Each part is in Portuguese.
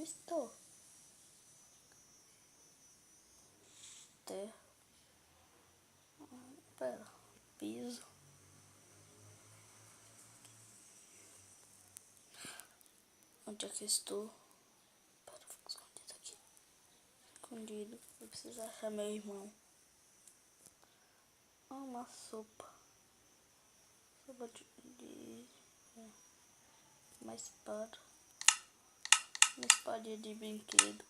estou? Terra. Pera. Piso. Onde é que estou? Pera, eu fico escondido aqui. Escondido. Eu preciso achar meu irmão. Uma sopa. Sopa de uma espada. Uma espadinha de brinquedo.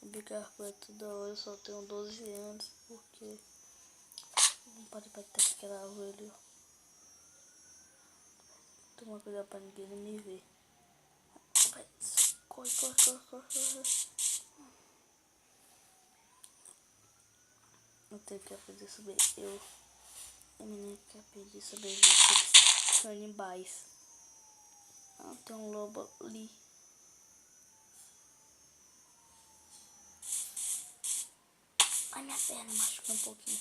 O bicarro toda hora, eu só tenho 12 anos. Porque não pode bater com aquela árvore. Toma cuidado pra ninguém me ver. Vai, corre, corre, corre, corre, corre. Eu tenho que aprender sobre eu. A menina que aprender sobre os canibais. Ah, tem um lobo ali. Ai, minha perna machucou um pouquinho.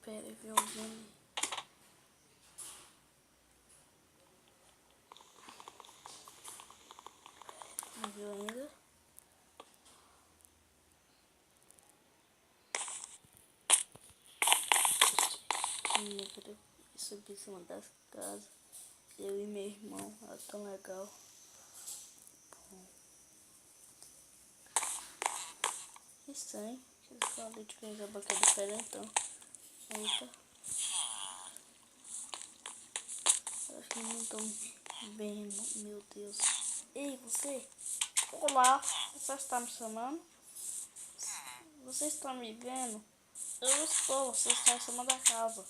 Pera, eu vi alguém. Não viu ainda? Eu queria subir em cima das casas. Eu e meu irmão. É tão legal. Estranho. Esse falei de coisa boca diferentão. Eita. Acho que não tô vendo. Meu Deus. Ei, você. Olá. Você está me chamando? Você está me vendo? Eu estou. Você está em cima da casa.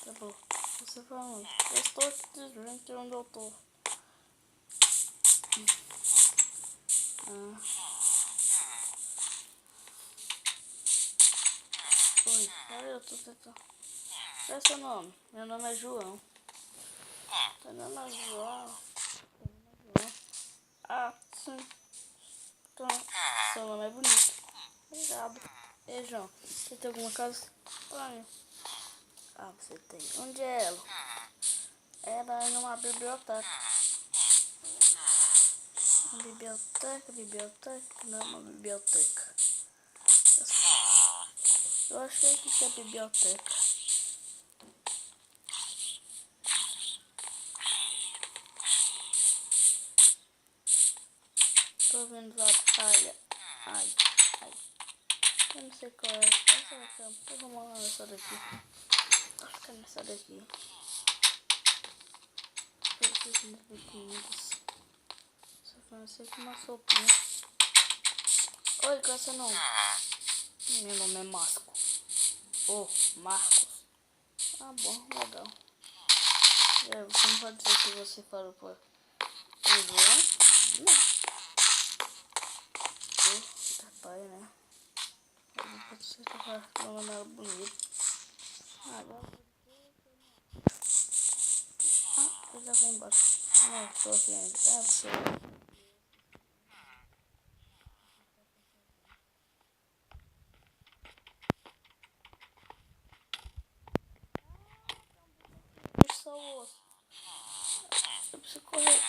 Tá bom. Você falando. Eu estou aqui dentro onde eu tô. Oi. Eu tô tentando. Qual é seu nome? Meu nome é João. Meu nome é João. Ah, sim. Então, seu nome é bonito. Obrigado. Ei, João. Você tem alguma casa? Tenho. Ah, você tem. Onde é ela? Ela é numa biblioteca. Biblioteca, não é uma biblioteca. Eu achei que é biblioteca. Tô vendo lá. Ai. Eu não sei qual é. Essa aqui. Vamos lá nessa daqui. Acho que é nessa daqui. Esses biquínis. Só que eu não sei que uma sopinha. Oi, qual é seu nome? Meu nome é Marco. Marcos. Ah, bom, legal. Você não pode dizer que você falou para o João? Não. Tá pai, né? Você tá falando ela bonito. Agora. Eu já vou embora. Não, tô aqui ainda. É você. Só o osso. Eu preciso correr.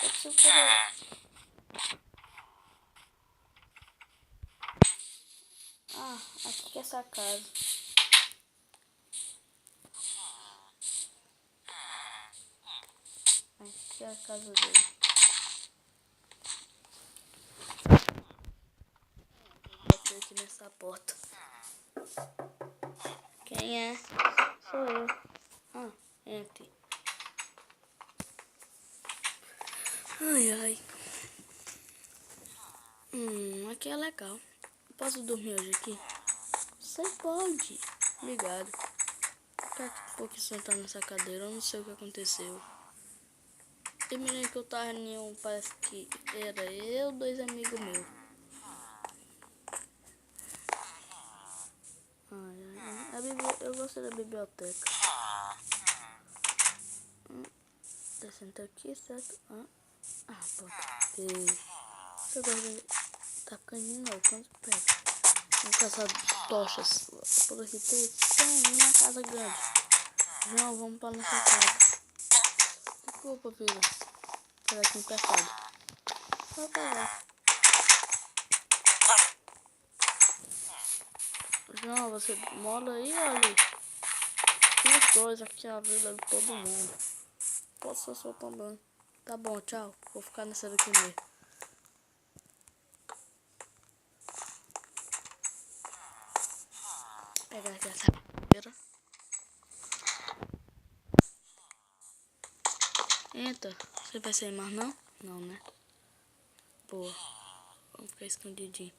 Ah, acho que é essa casa. Aqui é a casa dele. Vou bater aqui nessa porta. Quem é? Sou eu. Entre. Ai. Aqui é legal. Posso dormir hoje aqui? Você pode. Obrigado. Por que sentar nessa cadeira? Eu não sei o que aconteceu. Tem menino que eu tava em parece que era eu, 2 amigos meus. Eu gostei da biblioteca. Tá sentado aqui, certo? Pronto. Você gosta de... Tá ficando de novo, quanto pega? Vamos caçar tochas. Por aqui tem uma casa grande. João, vamos para nossa casa. Desculpa, filha. Parece um caçado. Vai pra lá. João, você mora aí ou ali? Tem os dois aqui, a vila de todo mundo. Posso ser sua também. Tá bom, tchau. Vou ficar nessa daqui mesmo. Pegar aqui essa primeira. Entra. Você vai sair mais não? Não, né? Boa. Vamos ficar escondidinho.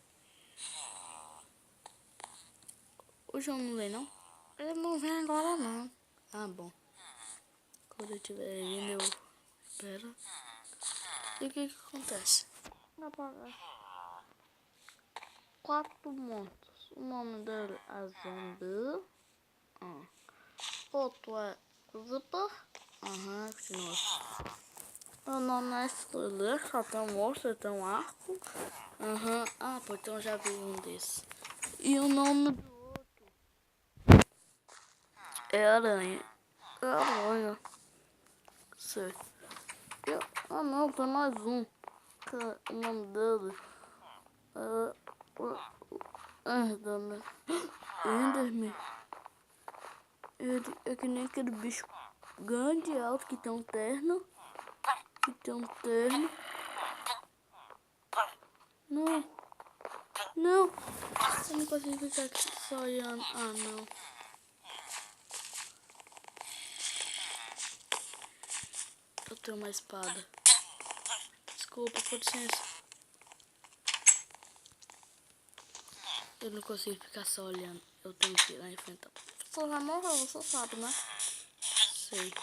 O João não vem não? Ele não vem agora não. Ah, bom. Quando eu estiver vindo eu espero. E o que acontece? Dá pra ver. 4 monstros. O nome dele é Zombie. Outro é Zipper. Continua. Meu nome é Estrela, só tem um monstro, tem um arco. Ah, pô, então eu já vi um desses. E o nome do outro é Aranha. É Aranha. Sei. Não, tem mais um. Que o nome dele é Enderman. Ele é que nem aquele bicho grande e alto que tem um terno. Não. Não. Eu não consigo ficar aqui só olhando. Ah, não. Eu tenho uma espada. Desculpa, com licença. Eu não consigo ficar só olhando. Eu tenho que ir lá enfrentar. Você vai morrer, você sabe, né? Sei.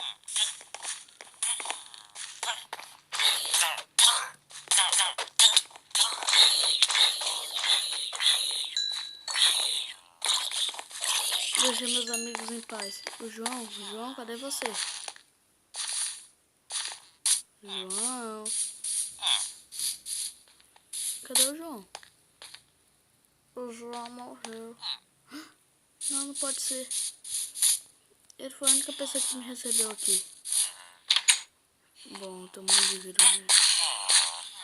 Deixa meus amigos em paz. O João, cadê você? João. Cadê o João? O João morreu. Não, não pode ser. Ele foi a única pessoa que me recebeu aqui. Bom, tô muito de vida.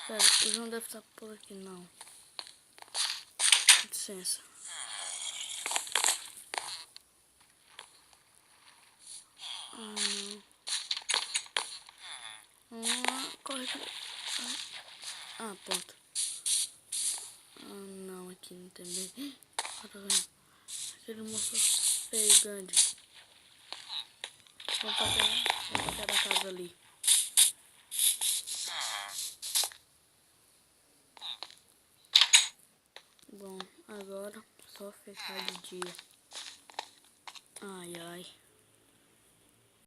Pera, o João deve estar por aqui, não. Com licença. Corre aqui. Ponto. Não, aqui não tem bem. Tá vendo? Aquele monstro feio, grande. Vamos pra aquela casa ali. Bom, agora só fechar de dia. Ai, ai.